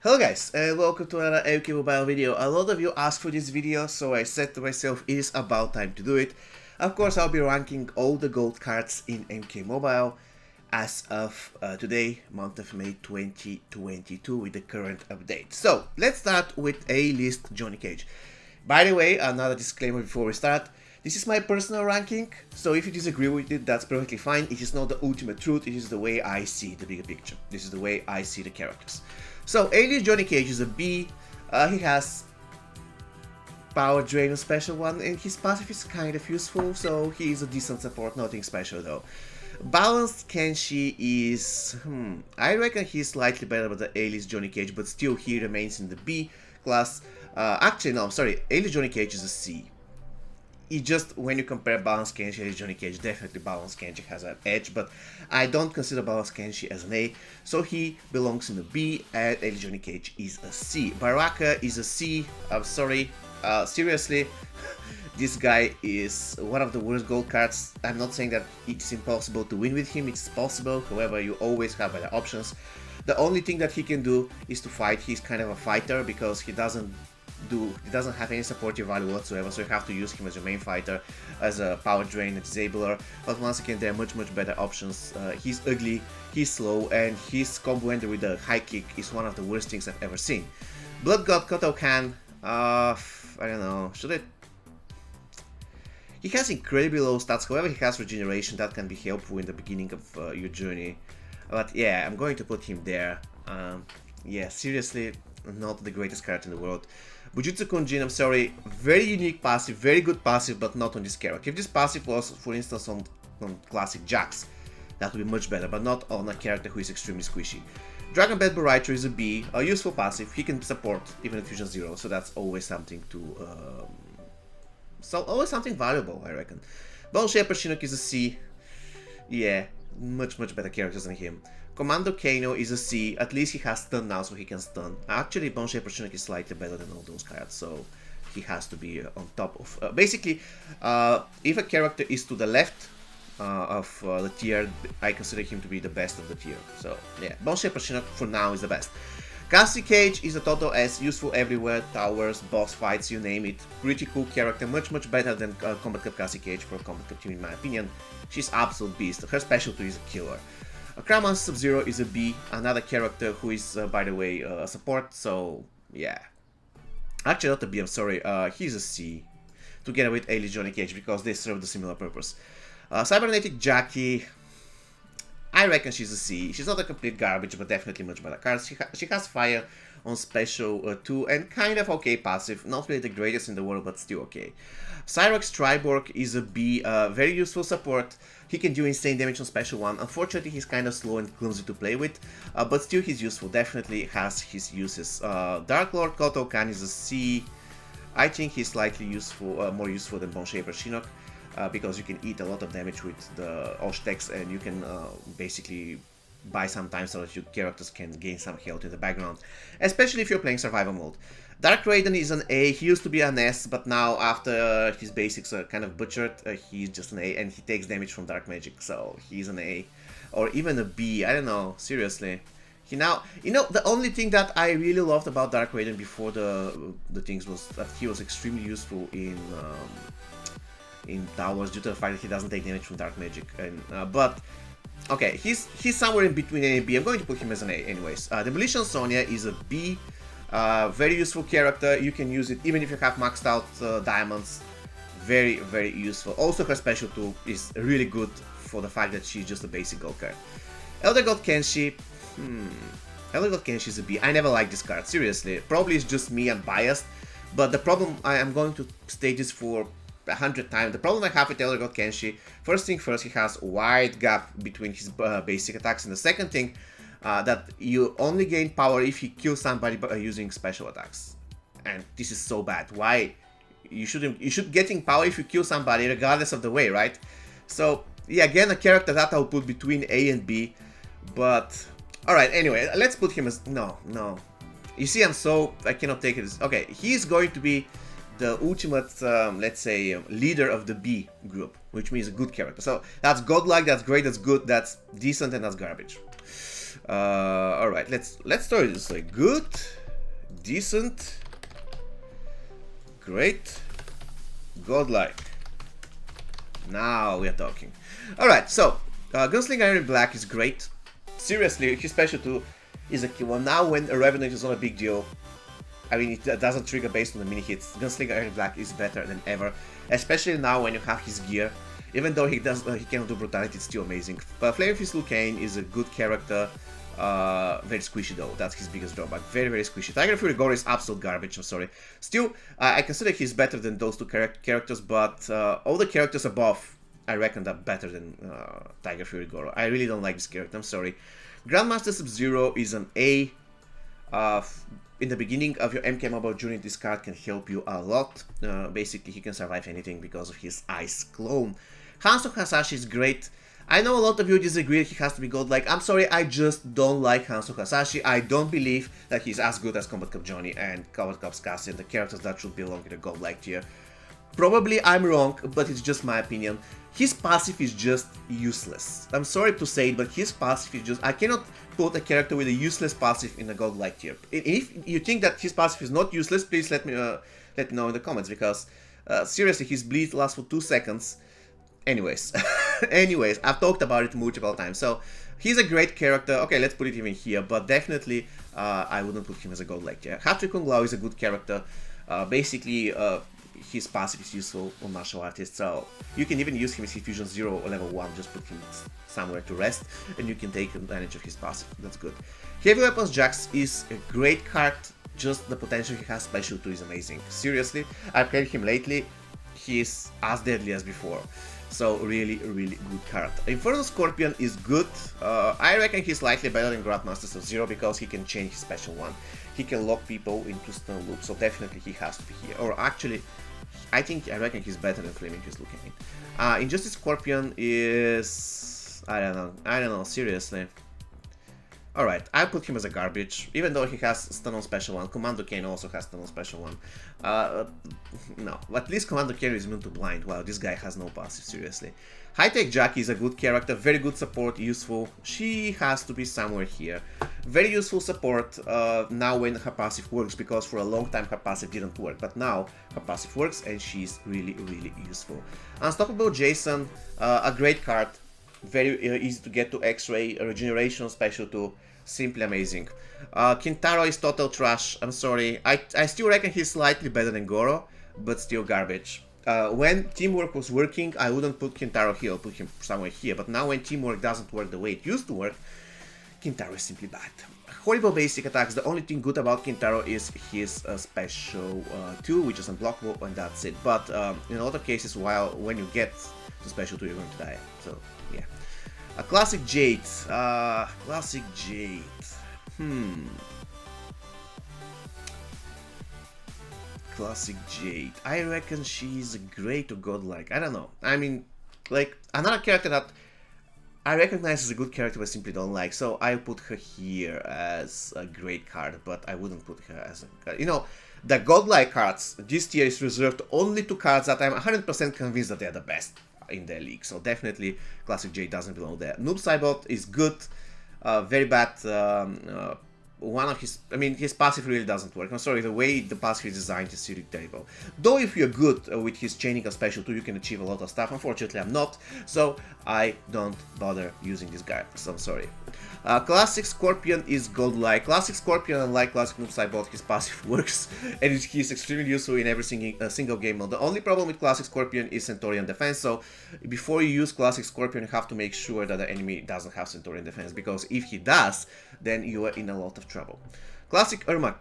Hello guys, and welcome to another MK Mobile video. A lot of you asked for this video, so I said to myself, it is about time to do it. Of course, I'll be ranking all the gold cards in MK Mobile as of today, month of May 2022, with the current update. So, let's start with A-list Johnny Cage. By the way, another disclaimer before we start. This is my personal ranking, so if you disagree with it, that's perfectly fine. It is not the ultimate truth, it is the way I see the bigger picture. This is the way I see the characters. So, A-list Johnny Cage is a B. He has Power Drain, a special one, and his passive is kind of useful, so he is a decent support, nothing special though. Balanced Kenshi is... I reckon he's slightly better than the A-list Johnny Cage, but still he remains in the B class. Actually, no, sorry, A-list Johnny Cage is a C. It just, when you compare Balanced Kenshi and Johnny Cage, definitely Balanced Kenshi has an edge, but I don't consider Balanced Kenshi as an A, so he belongs in the B, and A-list Johnny Cage is a C. Baraka is a C. I'm sorry, seriously, this guy is one of the worst gold cards. I'm not saying that it's impossible to win with him, it's possible, however, you always have better options. The only thing that he can do is to fight. He's kind of a fighter because he doesn't have any supportive value whatsoever, so you have to use him as your main fighter, as a power drain, a disabler. But once again, there are much better options. He's ugly, he's slow, and his combo ender with the high kick is one of the worst things I've ever seen. Blood God Kotal Khan, I don't know, should I... He has incredibly low stats, however he has regeneration that can be helpful in the beginning of your journey. But yeah, I'm going to put him there. Yeah, seriously, not the greatest card in the world. Bujutsu Kunjin, I'm sorry, very unique passive, very good passive, but not on this character. If this passive was, for instance, on classic Jax, that would be much better, but not on a character who is extremely squishy. Dragon Bed Bariter is a B, a useful passive. He can support even at Fusion 0, so that's always something to... always something valuable, I reckon. Bone Shaper Shinnok is a C. Yeah, much better characters than him. Commando Kano is a C, at least he has stun now, so he can stun. Actually, Bone Shaper Shinnok is slightly better than all those cards, so he has to be on top of... basically, if a character is to the left of the tier, I consider him to be the best of the tier. So, yeah, Bone Shaper Shinnok for now is the best. Cassie Cage is a total S, useful everywhere, towers, boss fights, you name it. Pretty cool character, much better than Combat Club Cassie Cage for Combat Club team in my opinion. She's absolute beast, her specialty is a killer. Crown Monster Sub-Zero is a B, another character who is, by the way, a support, so yeah. Actually not a B, I'm sorry, he's a C, together with A-list Johnny Cage, because they serve the similar purpose. Cybernetic Jackie, I reckon she's a C. She's not a complete garbage, but definitely much better cards. She has fire on special too, and kind of okay passive. Not really the greatest in the world, but still okay. Cyrox Triborg is a B, very useful support. He can do insane damage on special 1. Unfortunately, he's kind of slow and clumsy to play with, but still he's useful. Definitely has his uses. Dark Lord Kotal Khan is a C. I think he's slightly useful, more useful than Bone Shaper Shinnok. Because you can eat a lot of damage with the Oshtex, and you can basically buy some time so that your characters can gain some health in the background, especially if you're playing survival mode. Dark Raiden is an A. He used to be an S, but now after his basics are kind of butchered, he's just an A, and he takes damage from dark magic, so he's an A. Or even a B, I don't know, seriously. He now, you know, the only thing that I really loved about Dark Raiden before the things was that he was extremely useful in towers due to the fact that he doesn't take damage from dark magic. And but okay, he's somewhere in between A and B. I'm going to put him as an A anyways. Demolition Sonya is a B. Very useful character. You can use it even if you have maxed out diamonds. Very useful. Also, her special tool is really good for the fact that she's just a basic gold card. Elder God Kenshi. Elder God Kenshi is a B. I never liked this card. Seriously, probably it's just me. I'm biased. But the problem, I am going to state this for 100 times. The problem I have with Elder God Kenshi, first thing first, he has a wide gap between his basic attacks, and the second thing, that you only gain power if you kill somebody by using special attacks. And this is so bad. Why? You should getting power if you kill somebody regardless of the way, right? So yeah, again, a character that I'll put between A and B, but alright, anyway, let's put him as, no. You see, I cannot take it as, okay, he's going to be the ultimate, let's say, leader of the B group, which means a good character. So that's godlike, that's great, that's good, that's decent, and that's garbage. All right, let's start this like good, decent, great, godlike. Now we are talking. All right, so Gunslinger Iron Black is great. Seriously, his special 2 is a killer. Now when a Revenant is not a big deal, I mean, it doesn't trigger based on the mini hits. Gunslinger Iron Black is better than ever, especially now when you have his gear. Even though he cannot do brutality, it's still amazing. Flame Fist Lucane is a good character. Very squishy though, that's his biggest drawback. Very, very squishy. Tiger Fury Goro is absolute garbage, I'm sorry. Still, I consider he's better than those two characters, but all the characters above, I reckon they're better than Tiger Fury Goro. I really don't like this character, I'm sorry. Grandmaster Sub-Zero is an A. In the beginning of your MK Mobile journey, this card can help you a lot. Basically, he can survive anything because of his Ice Clone. Hanzo Hasashi is great. I know a lot of you disagree, he has to be godlike. I'm sorry, I just don't like Hanzo Hasashi. I don't believe that he's as good as Combat Cup Johnny and Combat Cup Cassian, the characters that should belong in the godlike tier. Probably I'm wrong, but it's just my opinion. His passive is just useless. I'm sorry to say it, but his passive is just... I cannot put a character with a useless passive in the godlike tier. If you think that his passive is not useless, please let me know in the comments, because seriously, his bleed lasts for 2 seconds. Anyways, I've talked about it multiple times. So he's a great character. Okay, let's put it even here, but definitely I wouldn't put him as a godlike tier. Hattori Kung Lao is a good character. Basically, his passive is useful on martial artists, so you can even use him as Fusion 0 or level 1, just put him somewhere to rest, and you can take advantage of his passive. That's good. Heavy Weapons Jax is a great card, just the potential he has special 2 is amazing. Seriously, I've played him lately, he's as deadly as before. So really, really good card. Inferno Scorpion is good. I reckon he's slightly better than Grandmaster Sub-Zero because he can change his special 1. He can lock people into stun loop, so definitely he has to be here. Or actually, I reckon he's better than Flaming Fist Lucane. Injustice Scorpion is... I don't know, seriously. Alright, I put him as a garbage, even though he has stun on special 1. Commando Kane also has stun on special 1. No, at least Commando Kane is immune to blind. Wow, this guy has no passive, seriously. High-Tech Jackie is a good character, very good support, useful. She has to be somewhere here. Very useful support now when her passive works, because for a long time her passive didn't work. But now her passive works and she's really, really useful. Unstoppable Jason, a great card. Very easy to get to X-Ray, Regeneration Special 2. Simply amazing. Kintaro is total trash, I'm sorry. I still reckon he's slightly better than Goro, but still garbage. When teamwork was working, I wouldn't put Kintaro here, I'll put him somewhere here. But now when teamwork doesn't work the way it used to work, Kintaro is simply bad. Horrible basic attacks, the only thing good about Kintaro is his special 2, which is unblockable, and that's it. But in a lot of cases, when you get to special 2, you're going to die. So, yeah. Classic Jade. Classic Jade. Classic Jade. I reckon she's great or godlike. I don't know. I mean, like, another character that I recognize as a good character but simply don't like. So I put her here as a great card, but I wouldn't put her as a... You know, the godlike cards, this tier is reserved only to cards that I'm 100% convinced that they're the best in their league, so definitely Classic J doesn't belong there. Noob Saibot is good, very bad. One of his, his passive really doesn't work. I'm sorry, the way the passive is designed is really terrible. Though if you're good with his chaining of special 2, you can achieve a lot of stuff. Unfortunately, I'm not, so I don't bother using this guy, so I'm sorry. Classic Scorpion is godlike. Classic Scorpion, unlike Classic Noob Saibot, his passive works, and he's extremely useful in every single game mode. The only problem with Classic Scorpion is Centaurian defense, so before you use Classic Scorpion, you have to make sure that the enemy doesn't have Centaurian defense, because if he does, then you are in a lot of trouble. Classic Ermac.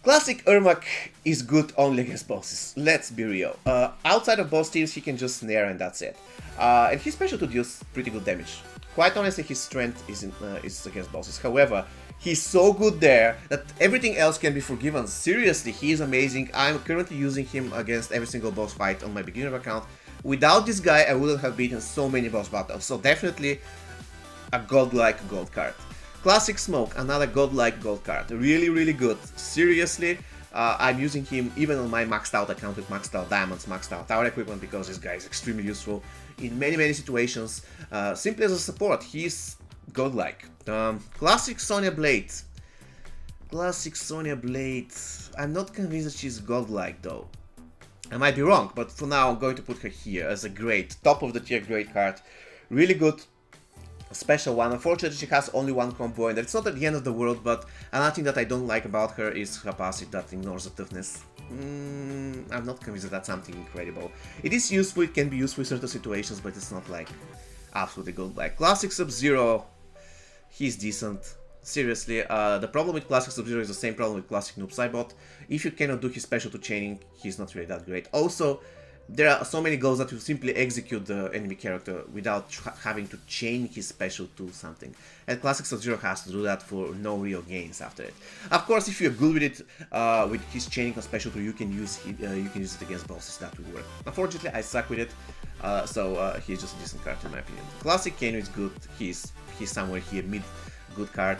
Classic Ermac is good only against bosses, let's be real. Outside of boss teams, he can just snare and that's it. And his special 2 deals pretty good damage. Quite honestly, his strength is against bosses. However, he's so good there that everything else can be forgiven. Seriously, he is amazing. I'm currently using him against every single boss fight on my beginner account. Without this guy, I wouldn't have beaten so many boss battles. So definitely a godlike gold card. Classic Smoke, another godlike gold card. Really, really good. Seriously, I'm using him even on my maxed out account with maxed out diamonds, maxed out tower equipment, because this guy is extremely useful in many situations. Simply as a support, he's godlike. Classic Sonya Blade. Classic Sonya Blade. I'm not convinced that she's godlike though. I might be wrong, but for now I'm going to put her here as a great, top of the tier great card. Really good. Special one. Unfortunately, she has only one combo, and it's not at the end of the world, but another thing that I don't like about her is her passive that ignores the toughness. I'm not convinced that that's something incredible. It is useful, it can be useful in certain situations, but it's not like absolutely godlike. Classic Sub-Zero, he's decent. Seriously, the problem with Classic Sub-Zero is the same problem with Classic Noob Saibot. If you cannot do his special to chaining, he's not really that great. Also, there are so many goals that you simply execute the enemy character without having to chain his special to something. And Classic Sub-Zero has to do that for no real gains after it. Of course, if you're good with it, with his chaining on special to, you can use it against bosses. That would work. Unfortunately, I suck with it, so he's just a decent card in my opinion. Classic Kano is good. He's somewhere here mid. Good card,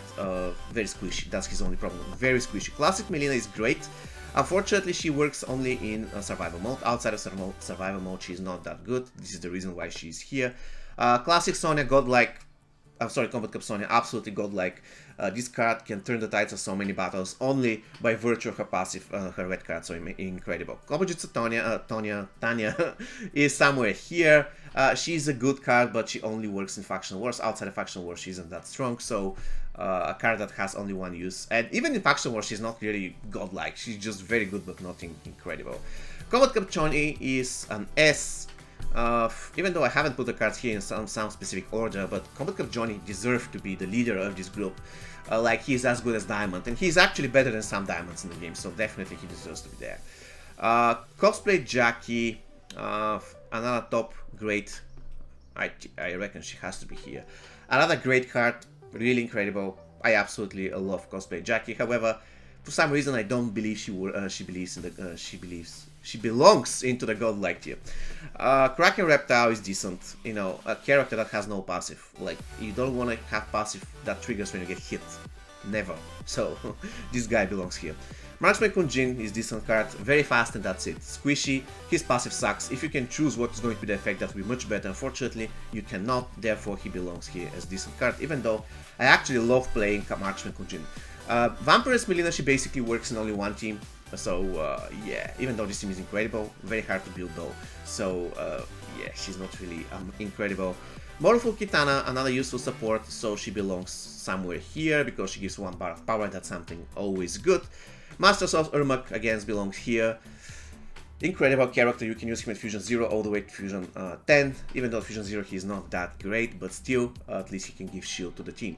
very squishy. That's his only problem. Very squishy. Classic Melina is great. Unfortunately, she works only in survival mode. Outside of survival mode, she's not that good. This is the reason why she's here. Classic Sonya, godlike. I'm sorry, Combat Cup Sonya, absolutely godlike. This card can turn the tides of so many battles only by virtue of her passive, her red card, so incredible. Kobujutsu Tanya is somewhere here. She's a good card, but she only works in Faction Wars. Outside of Faction Wars, she isn't that strong, so a card that has only one use. And even in Faction Wars, she's not really godlike. She's just very good, but nothing incredible. Combat Cup Choni is an S. Even though I haven't put the cards here in some specific order, but Combat Cup Johnny deserves to be the leader of this group. Like, he's as good as Diamond, and he's actually better than some Diamonds in the game, so definitely he deserves to be there. Cosplay Jackie, another top great. I reckon she has to be here. Another great card, really incredible. I absolutely love Cosplay Jackie. However, for some reason I don't believe she belongs into the godlike tier. Kraken Reptile is decent, you know, a character that has no passive. Like, you don't want to have passive that triggers when you get hit. Never. So, this guy belongs here. Marksman Kunjin is decent card, very fast and that's it. Squishy, his passive sucks. If you can choose what is going to be the effect, that will be much better. Unfortunately, you cannot, therefore he belongs here as decent card, even though I actually love playing Marksman Kunjin. Vampiress Melina, she basically works in only one team. So, yeah, even though this team is incredible, very hard to build though. So, yeah, she's not really incredible. Mournful Kitana, another useful support, so she belongs somewhere here because she gives 1 bar of power, that's something always good. Master Source Ermac, again, belongs here. Incredible character, you can use him at Fusion 0 all the way to Fusion 10. Even though at Fusion 0 he's not that great, but still, at least he can give shield to the team.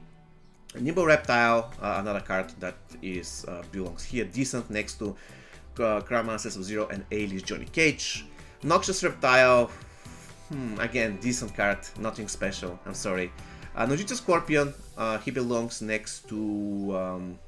Nimble Reptile, another card that is belongs here, decent, next to Crowmaster Sub-Zero and Alice Johnny Cage. Noxious Reptile, again, decent card, nothing special, I'm sorry. Nojutsu Scorpion, he belongs next to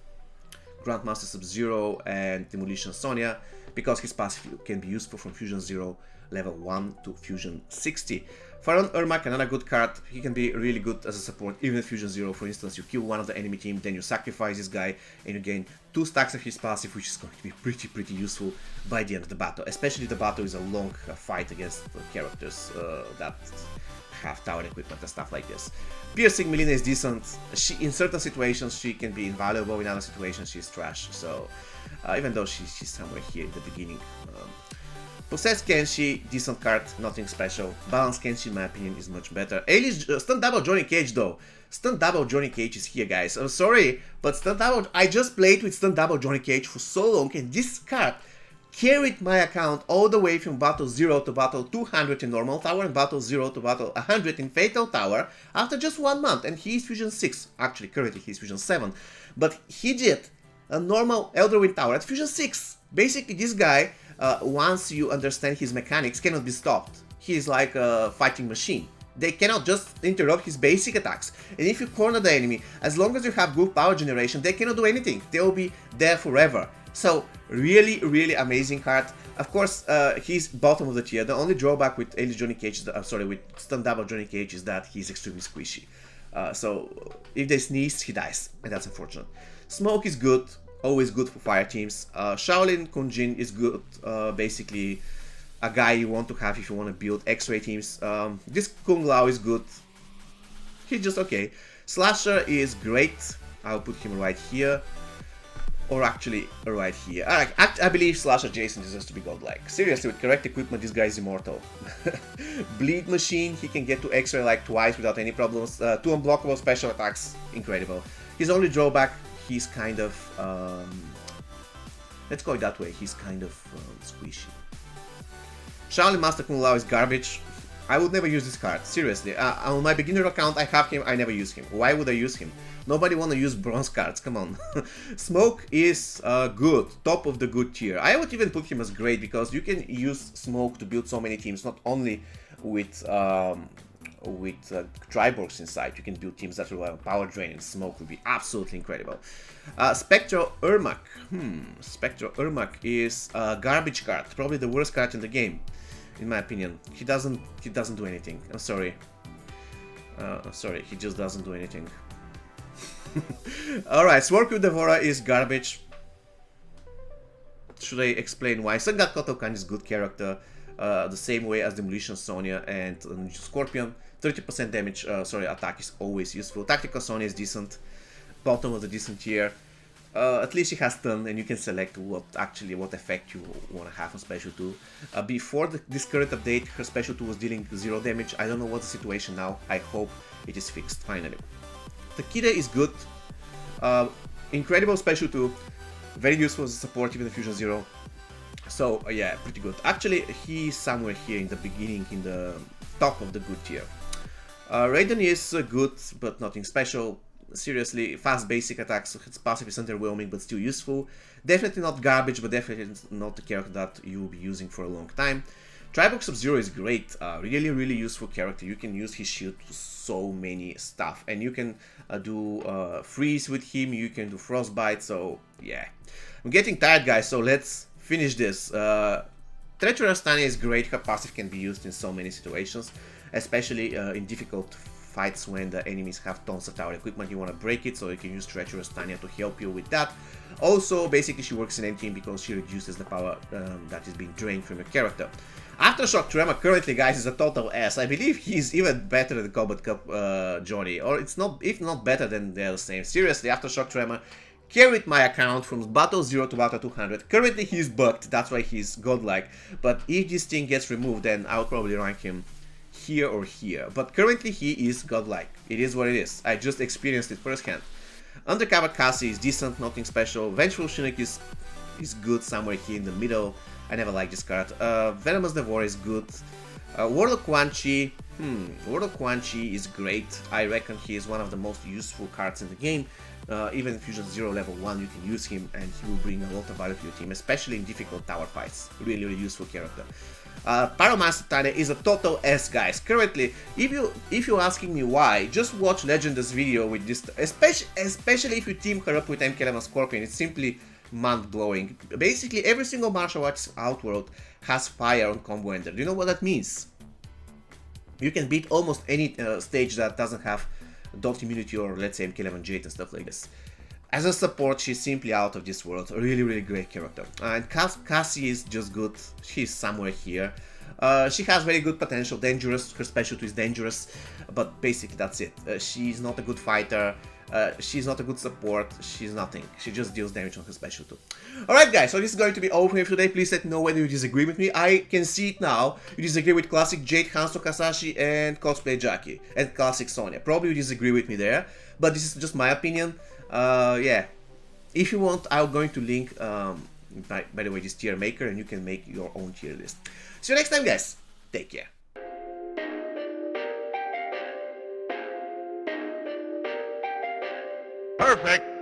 Grandmaster Sub-Zero and Demolition Sonya, because his passive can be useful from Fusion 0 level 1 to Fusion 60. Pharaon Ermac, another good card, he can be really good as a support even at Fusion 0. For instance, you kill one of the enemy team, then you sacrifice this guy and you gain 2 stacks of his passive, which is going to be pretty useful by the end of the battle. Especially if the battle is a long fight against characters that have tower equipment and stuff like this. Piercing Melina is decent. In certain situations she can be invaluable, in other situations she's trash. So even though she's somewhere here in the beginning. Possessed Kenshi, decent card, nothing special. Balanced Kenshi, in my opinion, is much better. Alice, Stun Double Johnny Cage though. Stun Double Johnny Cage is here, guys. I'm sorry, but Stun Double, I just played with Stun Double Johnny Cage for so long, and this card carried my account all the way from battle 0 to battle 200 in normal tower and battle 0 to battle 100 in fatal tower after just 1 month, and he's Fusion 6. Actually, currently he's Fusion 7. But he did a normal Elderwind tower at Fusion 6. Basically, this guy, once you understand his mechanics, cannot be stopped. He's like a fighting machine. They cannot just interrupt his basic attacks. And if you corner the enemy, as long as you have good power generation, they cannot do anything. They will be there forever. So, really amazing card. Of course, he's bottom of the tier. The only drawback with Alice Johnny Cage, with Stun Double Johnny Cage, is that he's extremely squishy. So, if they sneeze, he dies, and that's unfortunate. Smoke is good. always good for fire teams. Shaolin Kunjin is good, basically a guy you want to have if you want to build X-ray teams. This Kung Lao is good. He's just okay. Slasher is great. I'll put him right here. Or actually, right here. I believe Slasher Jason deserves to be godlike. Seriously, with correct equipment, this guy is immortal. Bleed Machine, he can get to X-ray like twice without any problems. 2 unblockable special attacks, incredible. His only drawback, he's kind of... let's go that way, he's kind of squishy. Shaolin Master Kung Lao is garbage. I would never use this card, seriously. On my beginner account, I have him, I never use him. Why would I use him? Nobody wanna use bronze cards, come on. Smoke is good, top of the good tier. I would even put him as great because you can use Smoke to build so many teams, not only with Triborgs inside. You can build teams that rely on power drain, and Smoke would be absolutely incredible. Spectral Ermac. Spectral Ermac is a garbage card, probably the worst card in the game. In my opinion, he doesn't do anything. I'm sorry. Sorry, he just doesn't do anything. Alright, Swarku Devora is garbage. Should I explain why? Sangat Kotokan is good character, the same way as Demolition Sonya and Scorpion. 30% damage, attack is always useful. Tactical Sonya is decent, bottom of the decent tier. At least she has stun, and you can select what effect you want to have on Special 2. Before this current update, her Special 2 was dealing 0 damage. I don't know what's the situation now. I hope it is fixed, finally. Takeda is good. Incredible Special 2. Very useful as a support, even in Fusion 0. So, yeah, pretty good. Actually, he's somewhere here in the beginning, in the top of the good tier. Raiden is good, but nothing special. Seriously, fast basic attacks, its passive is underwhelming but still useful. Definitely not garbage, but definitely not the character that you will be using for a long time. Triborg Sub-Zero is great, really useful character. You can use his shield to so many stuff, and you can do freeze with him, you can do frostbite, so yeah. I'm getting tired, guys, so let's finish this. Treacherous Tanya is great, her passive can be used in so many situations, especially in difficult fights when the enemies have tons of tower equipment. You want to break it, so you can use Treacherous Tanya to help you with that. Also, basically she works in any team because she reduces the power that is being drained from your character. Aftershock Tremor currently, guys, is a total S. I believe he's even better than Combat Cup Johnny, or it's not, if not better, than they're the same. Seriously, Aftershock Tremor carried my account from Battle 0 to Battle 200. Currently he's bugged, that's why he's godlike, but if this thing gets removed, then I'll probably rank him here or here, but currently he is godlike. It is what it is. I just experienced it firsthand. Undercover Cassie is decent, nothing special. Vengeful Shinnok is good, somewhere here in the middle. I never liked this card. Venomous Devourer is good. Warlock Quan Chi. Warlock Quan Chi is great. I reckon he is one of the most useful cards in the game. Even in Fusion 0 level 1 you can use him and he will bring a lot of value to your team, especially in difficult tower fights. Really useful character. Pyromancer Tanya is a total S, guys. Currently, if you're asking me why, just watch Legenda's video with this, especially if you team her up with MK11 Scorpion. It's simply mind-blowing. Basically, every single martial arts outworld has fire on combo ender. Do you know what that means? You can beat almost any stage that doesn't have dot immunity or, let's say, MK11 Jade and stuff like this. As a support, she's simply out of this world. A really great character. And Cassie is just good. She's somewhere here. She has very good potential. Dangerous. Her special 2 is dangerous. But basically that's it. She's not a good fighter. She's not a good support. She's nothing. She just deals damage on her special 2. Alright, guys, so this is going to be all for me for today. Please let me know whether you disagree with me. I can see it now. You disagree with Classic Jade, Hanzo Kasashi, and Cosplay Jackie. And Classic Sonya. Probably you disagree with me there. But this is just my opinion. Yeah. If you want, I'm going to link, by the way, this tier maker, and you can make your own tier list. See you next time, guys. Take care. Perfect.